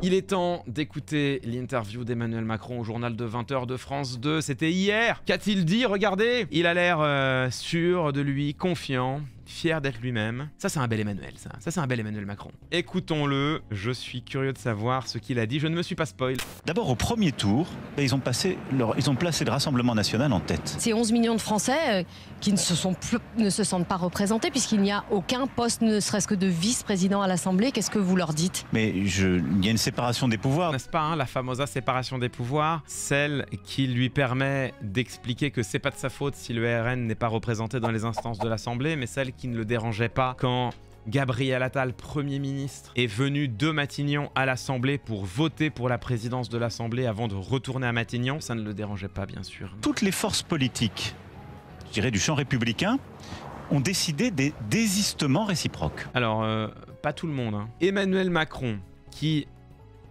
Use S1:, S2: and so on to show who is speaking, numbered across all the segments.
S1: Il est temps d'écouter l'interview d'Emmanuel Macron au journal de 20h de France 2. C'était hier. Qu'a-t-il dit? Regardez. Il a l'air sûr de lui, confiant, fier d'être lui-même. Ça, c'est un bel Emmanuel, ça. Ça, c'est un bel Emmanuel Macron. Écoutons-le. Je suis curieux de savoir ce qu'il a dit. Je ne me suis pas spoil.
S2: D'abord, au premier tour, ils ont placé le Rassemblement national en tête.
S3: C'est 11 millions de Français qui ne se sentent pas représentés puisqu'il n'y a aucun poste, ne serait-ce que de vice-président à l'Assemblée. Qu'est-ce que vous leur dites?
S2: Mais il y a une séparation des pouvoirs.
S1: N'est-ce pas, hein, la fameuse séparation des pouvoirs, celle qui lui permet d'expliquer que c'est pas de sa faute si le RN n'est pas représenté dans les instances de l'Assemblée, mais celle qui ne le dérangeait pas quand Gabriel Attal, Premier ministre, est venu de Matignon à l'Assemblée pour voter pour la présidence de l'Assemblée avant de retourner à Matignon. Ça ne le dérangeait pas, bien sûr.
S2: Toutes les forces politiques, je dirais du champ républicain, ont décidé des désistements réciproques.
S1: Alors, pas tout le monde, hein. Emmanuel Macron, qui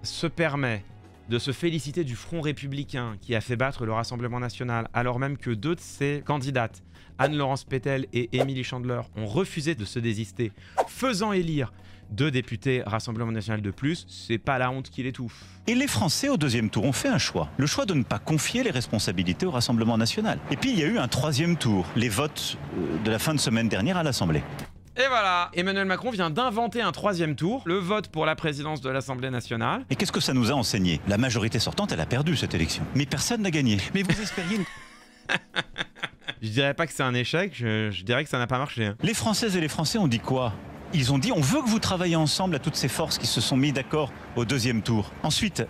S1: se permet de se féliciter du Front républicain qui a fait battre le Rassemblement national, alors même que deux de ses candidates, Anne-Laurence Pétel et Émilie Chandler, ont refusé de se désister, faisant élire 2 députés Rassemblement national de plus, c'est pas la honte qui l'étouffe.
S2: Et les Français, au deuxième tour, ont fait un choix. Le choix de ne pas confier les responsabilités au Rassemblement national. Et puis, il y a eu un troisième tour, les votes de la fin de semaine dernière à l'Assemblée.
S1: Et voilà, Emmanuel Macron vient d'inventer un troisième tour, le vote pour la présidence de l'Assemblée nationale.
S2: Et qu'est-ce que ça nous a enseigné? La majorité sortante, elle a perdu cette élection. Mais personne n'a gagné. Mais vous espériez une...
S1: Je dirais pas que c'est un échec, je dirais que ça n'a pas marché. Hein.
S2: Les Françaises et les Français ont dit quoi? Ils ont dit on veut que vous travaillez ensemble à toutes ces forces qui se sont mis d'accord au deuxième tour. Ensuite,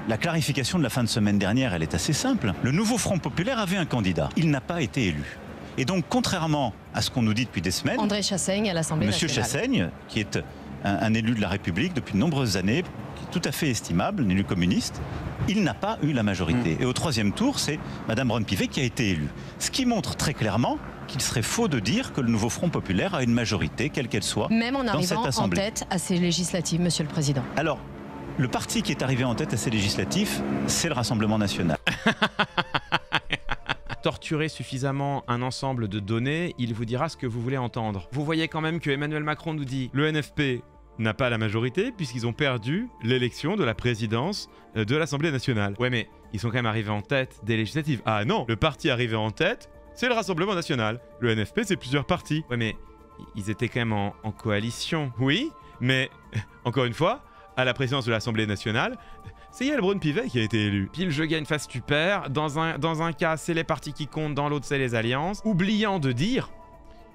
S2: la clarification de la fin de semaine dernière, elle est assez simple. Le nouveau Front populaire avait un candidat. Il n'a pas été élu. Et donc, contrairement à ce qu'on nous dit depuis des semaines,
S3: André Chassaigne à l'Assemblée nationale.
S2: Monsieur Chassaigne, qui est un élu de la République depuis de nombreuses années, qui est tout à fait estimable, un élu communiste, il n'a pas eu la majorité. Et au troisième tour, c'est Madame Braun-Pivet qui a été élue. Ce qui montre très clairement qu'il serait faux de dire que le nouveau Front populaire a une majorité, quelle qu'elle soit,
S3: même en
S2: dans cette
S3: arrivant en
S2: Assemblée.
S3: tête à ces législatives, Monsieur le Président.
S2: Alors, le parti qui est arrivé en tête à ces législatives, c'est le Rassemblement national.
S1: Torturez suffisamment un ensemble de données, il vous dira ce que vous voulez entendre. Vous voyez quand même que Emmanuel Macron nous dit le NFP n'a pas la majorité puisqu'ils ont perdu l'élection de la présidence de l'Assemblée nationale. Ouais, mais ils sont quand même arrivés en tête des législatives. Ah non, le parti arrivé en tête, c'est le Rassemblement national. Le NFP, c'est plusieurs partis. Ouais, mais ils étaient quand même en coalition. Oui, mais encore une fois, à la présidence de l'Assemblée nationale, c'est Yael Braun-Pivet qui a été élu. Pile je gagne face tu perds. Dans un cas, c'est les partis qui comptent, dans l'autre, c'est les alliances. Oubliant de dire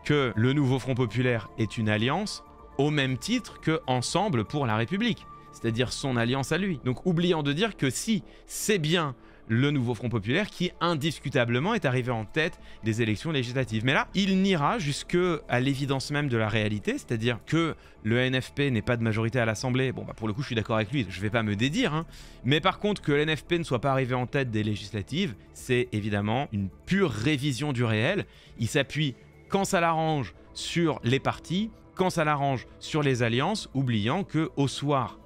S1: que le nouveau Front populaire est une alliance au même titre que Ensemble pour la République, c'est-à-dire son alliance à lui. Donc oubliant de dire que si c'est bien le nouveau Front populaire qui indiscutablement est arrivé en tête des élections législatives. Mais là, il n'ira jusque à l'évidence même de la réalité, c'est-à-dire que le NFP n'est pas de majorité à l'Assemblée. Bon, bah pour le coup, je suis d'accord avec lui, je vais pas me dédire, hein. Mais par contre, que le NFP ne soit pas arrivé en tête des législatives, c'est évidemment une pure révision du réel. Il s'appuie quand ça l'arrange sur les partis, quand ça l'arrange sur les alliances, oubliant que au soir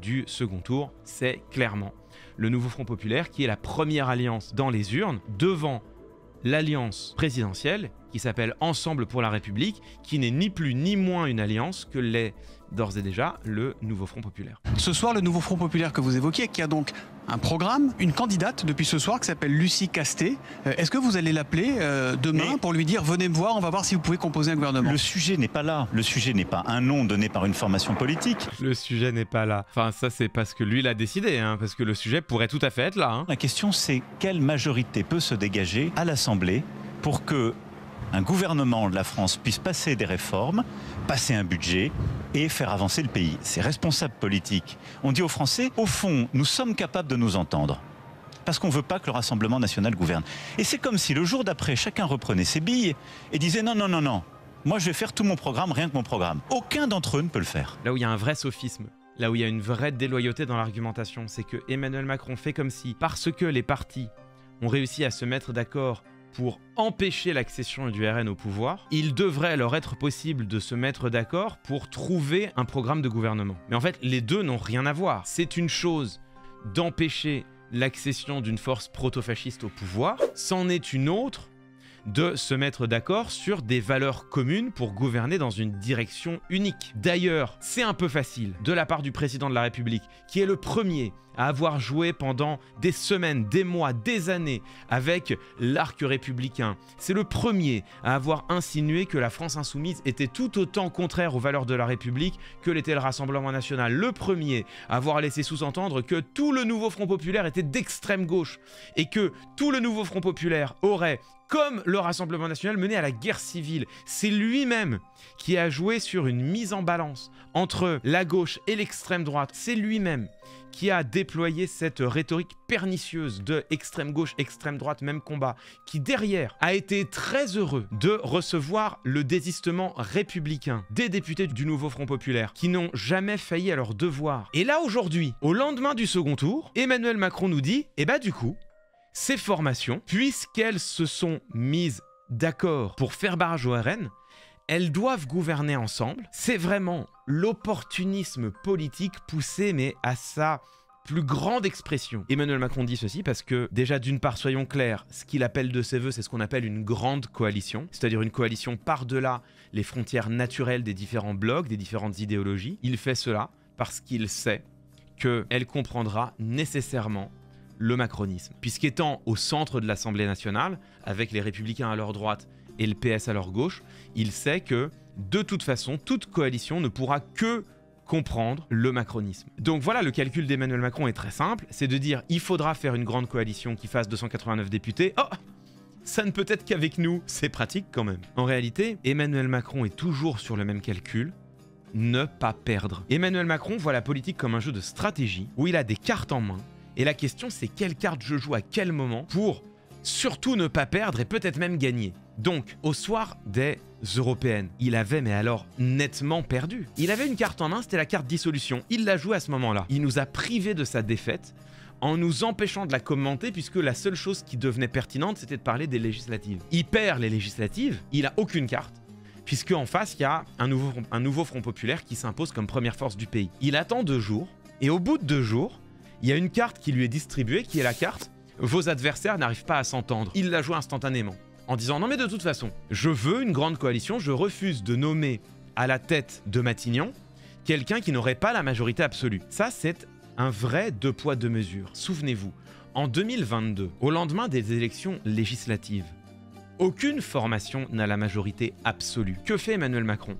S1: du second tour, c'est clairement le nouveau Front populaire qui est la première alliance dans les urnes devant l'alliance présidentielle qui s'appelle Ensemble pour la République, qui n'est ni plus ni moins une alliance que l'est d'ores et déjà le nouveau Front populaire.
S4: Ce soir, le nouveau Front populaire que vous évoquiez, qui a donc un programme, une candidate depuis ce soir qui s'appelle Lucie Castet. Est-ce que vous allez l'appeler demain pour lui dire venez me voir, on va voir si vous pouvez composer un gouvernement?
S2: Le sujet n'est pas là. Le sujet n'est pas un nom donné par une formation politique.
S1: Le sujet n'est pas là. Enfin, ça c'est parce que lui l'a décidé, hein, parce que le sujet pourrait tout à fait être là. Hein.
S2: La question c'est quelle majorité peut se dégager à l'Assemblée pour que un gouvernement de la France puisse passer des réformes, passer un budget et faire avancer le pays. C'est responsable politique. On dit aux Français, au fond, nous sommes capables de nous entendre. Parce qu'on ne veut pas que le Rassemblement national gouverne. Et c'est comme si le jour d'après, chacun reprenait ses billes et disait non, non, non, non, moi je vais faire tout mon programme, rien que mon programme. Aucun d'entre eux ne peut le faire.
S1: Là où il y a un vrai sophisme, là où il y a une vraie déloyauté dans l'argumentation, c'est que Emmanuel Macron fait comme si, parce que les partis ont réussi à se mettre d'accord pour empêcher l'accession du RN au pouvoir, il devrait leur être possible de se mettre d'accord pour trouver un programme de gouvernement. Mais en fait, les deux n'ont rien à voir. C'est une chose d'empêcher l'accession d'une force proto-fasciste au pouvoir, c'en est une autre de se mettre d'accord sur des valeurs communes pour gouverner dans une direction unique. D'ailleurs, c'est un peu facile de la part du président de la République, qui est le premier à avoir joué pendant des semaines, des mois, des années avec l'arc républicain. C'est le premier à avoir insinué que la France insoumise était tout autant contraire aux valeurs de la République que l'était le Rassemblement national. Le premier à avoir laissé sous-entendre que tout le nouveau Front populaire était d'extrême gauche et que tout le nouveau Front populaire aurait, comme le Rassemblement national, mené à la guerre civile. C'est lui-même qui a joué sur une mise en balance entre la gauche et l'extrême droite. C'est lui-même qui a déployé cette rhétorique pernicieuse de extrême gauche, extrême droite, même combat, qui derrière a été très heureux de recevoir le désistement républicain des députés du nouveau Front populaire, qui n'ont jamais failli à leur devoir. Et là aujourd'hui, au lendemain du second tour, Emmanuel Macron nous dit, eh ben du coup, ces formations, puisqu'elles se sont mises d'accord pour faire barrage au RN, elles doivent gouverner ensemble. C'est vraiment l'opportunisme politique poussé, mais à sa plus grande expression. Emmanuel Macron dit ceci parce que, déjà d'une part, soyons clairs, ce qu'il appelle de ses voeux, c'est ce qu'on appelle une grande coalition, c'est-à-dire une coalition par-delà les frontières naturelles des différents blocs, des différentes idéologies. Il fait cela parce qu'il sait qu'elle comprendra nécessairement le macronisme, puisqu'étant au centre de l'Assemblée nationale, avec les Républicains à leur droite et le PS à leur gauche, il sait que, de toute façon, toute coalition ne pourra que comprendre le macronisme. Donc voilà, le calcul d'Emmanuel Macron est très simple, c'est de dire il faudra faire une grande coalition qui fasse 289 députés. Oh, ça ne peut être qu'avec nous, c'est pratique quand même. En réalité, Emmanuel Macron est toujours sur le même calcul, ne pas perdre. Emmanuel Macron voit la politique comme un jeu de stratégie, où il a des cartes en main, et la question c'est quelle carte je joue à quel moment pour surtout ne pas perdre et peut-être même gagner. Donc, au soir des européennes, il avait, mais alors, nettement perdu. Il avait une carte en main, c'était la carte dissolution. Il l'a jouée à ce moment-là. Il nous a privés de sa défaite en nous empêchant de la commenter, puisque la seule chose qui devenait pertinente, c'était de parler des législatives. Il perd les législatives, il n'a aucune carte, puisque en face, il y a un nouveau Front populaire qui s'impose comme première force du pays. Il attend 2 jours, et au bout de 2 jours, il y a une carte qui lui est distribuée, qui est la carte « Vos adversaires n'arrivent pas à s'entendre ». Il la joue instantanément, en disant « Non mais de toute façon, je veux une grande coalition, je refuse de nommer à la tête de Matignon quelqu'un qui n'aurait pas la majorité absolue ». Ça, c'est un vrai 2 poids 2 mesures. Souvenez-vous, en 2022, au lendemain des élections législatives, aucune formation n'a la majorité absolue. Que fait Emmanuel Macron?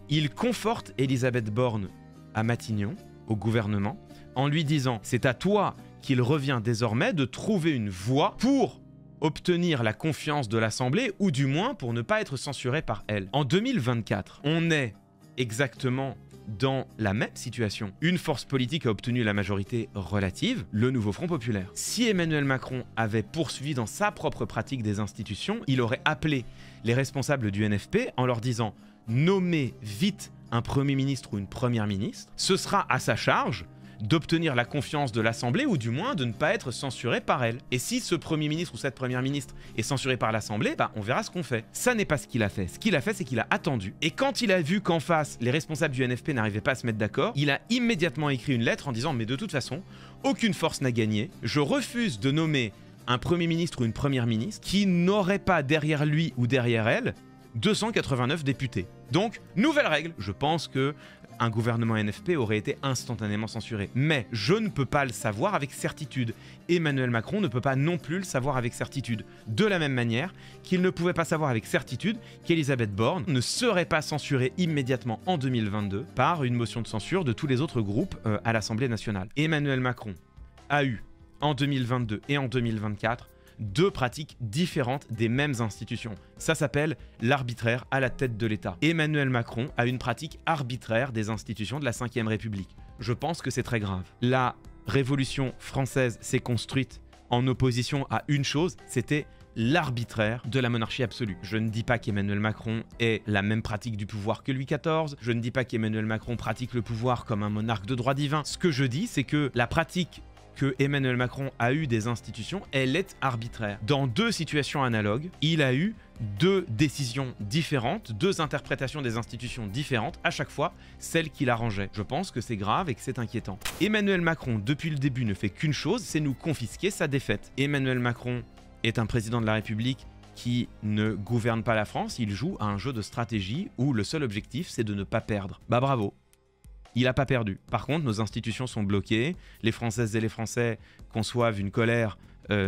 S1: Il conforte Elisabeth Borne à Matignon, au gouvernement, en lui disant « C'est à toi qu'il revient désormais de trouver une voie pour obtenir la confiance de l'Assemblée, ou du moins pour ne pas être censuré par elle. » En 2024, on est exactement dans la même situation. Une force politique a obtenu la majorité relative, le nouveau Front populaire. Si Emmanuel Macron avait poursuivi dans sa propre pratique des institutions, il aurait appelé les responsables du NFP en leur disant « Nommez vite un Premier ministre ou une Première ministre, ce sera à sa charge d'obtenir la confiance de l'Assemblée, ou du moins de ne pas être censuré par elle. Et si ce Premier ministre ou cette Première ministre est censuré par l'Assemblée, bah on verra ce qu'on fait. Ça n'est pas ce qu'il a fait. Ce qu'il a fait, c'est qu'il a attendu. Et quand il a vu qu'en face, les responsables du NFP n'arrivaient pas à se mettre d'accord, il a immédiatement écrit une lettre en disant « Mais de toute façon, aucune force n'a gagné. Je refuse de nommer un Premier ministre ou une Première ministre qui n'aurait pas derrière lui ou derrière elle 289 députés. Donc, nouvelle règle. Je pense que un gouvernement NFP aurait été instantanément censuré. Mais je ne peux pas le savoir avec certitude. Emmanuel Macron ne peut pas non plus le savoir avec certitude. De la même manière qu'il ne pouvait pas savoir avec certitude qu'Elisabeth Borne ne serait pas censurée immédiatement en 2022 par une motion de censure de tous les autres groupes à l'Assemblée nationale. Emmanuel Macron a eu, en 2022 et en 2024, 2 pratiques différentes des mêmes institutions. Ça s'appelle l'arbitraire à la tête de l'État. Emmanuel Macron a une pratique arbitraire des institutions de la Ve République. Je pense que c'est très grave. La Révolution française s'est construite en opposition à une chose, c'était l'arbitraire de la monarchie absolue. Je ne dis pas qu'Emmanuel Macron ait la même pratique du pouvoir que Louis XIV, je ne dis pas qu'Emmanuel Macron pratique le pouvoir comme un monarque de droit divin. Ce que je dis, c'est que la pratique que Emmanuel Macron a eu des institutions, elle est arbitraire. Dans 2 situations analogues, il a eu 2 décisions différentes, 2 interprétations des institutions différentes, à chaque fois celle qui l'arrangeait. Je pense que c'est grave et que c'est inquiétant. Emmanuel Macron, depuis le début, ne fait qu'une chose, c'est nous confisquer sa défaite. Emmanuel Macron est un président de la République qui ne gouverne pas la France, il joue à un jeu de stratégie où le seul objectif, c'est de ne pas perdre. Bah bravo, il n'a pas perdu. Par contre, nos institutions sont bloquées, les Françaises et les Français conçoivent une colère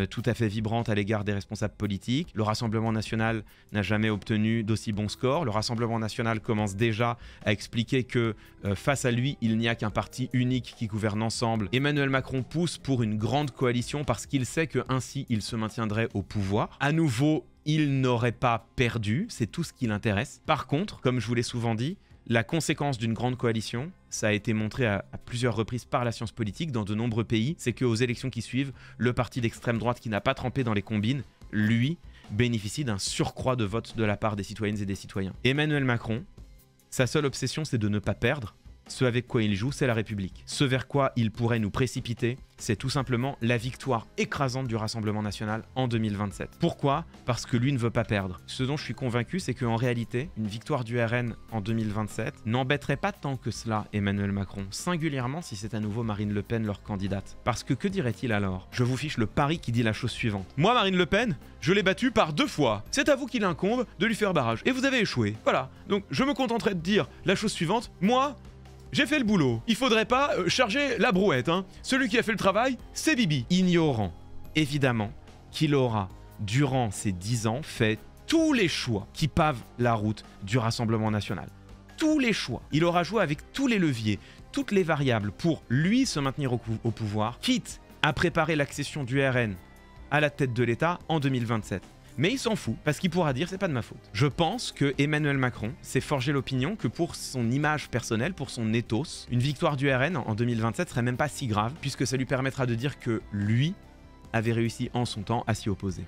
S1: tout à fait vibrante à l'égard des responsables politiques. Le Rassemblement national n'a jamais obtenu d'aussi bons scores. Le Rassemblement national commence déjà à expliquer que face à lui, il n'y a qu'un parti unique qui gouverne ensemble. Emmanuel Macron pousse pour une grande coalition parce qu'il sait qu'ainsi il se maintiendrait au pouvoir. À nouveau, il n'aurait pas perdu, c'est tout ce qui l'intéresse. Par contre, comme je vous l'ai souvent dit, la conséquence d'une grande coalition, ça a été montré à plusieurs reprises par la science politique dans de nombreux pays, c'est qu'aux élections qui suivent, le parti d'extrême droite qui n'a pas trempé dans les combines, lui, bénéficie d'un surcroît de vote de la part des citoyennes et des citoyens. Emmanuel Macron, sa seule obsession, c'est de ne pas perdre. Ce avec quoi il joue, c'est la République. Ce vers quoi il pourrait nous précipiter, c'est tout simplement la victoire écrasante du Rassemblement national en 2027. Pourquoi? Parce que lui ne veut pas perdre. Ce dont je suis convaincu, c'est qu'en réalité, une victoire du RN en 2027 n'embêterait pas tant que cela Emmanuel Macron, singulièrement si c'est à nouveau Marine Le Pen leur candidate. Parce que dirait-il alors? Je vous fiche le pari qui dit la chose suivante. Moi, Marine Le Pen, je l'ai battue par 2 fois. C'est à vous qu'il incombe de lui faire barrage. Et vous avez échoué. Voilà. Donc je me contenterai de dire la chose suivante. Moi, j'ai fait le boulot. Il faudrait pas charger la brouette, hein. Celui qui a fait le travail, c'est Bibi. Ignorant, évidemment, qu'il aura, durant ces 10 ans, fait tous les choix qui pavent la route du Rassemblement national. Tous les choix. Il aura joué avec tous les leviers, toutes les variables pour lui se maintenir au pouvoir, quitte à préparer l'accession du RN à la tête de l'État en 2027. Mais il s'en fout, parce qu'il pourra dire c'est pas de ma faute. Je pense que Emmanuel Macron s'est forgé l'opinion que pour son image personnelle, pour son ethos, une victoire du RN en 2027 serait même pas si grave, puisque ça lui permettra de dire que lui avait réussi en son temps à s'y opposer.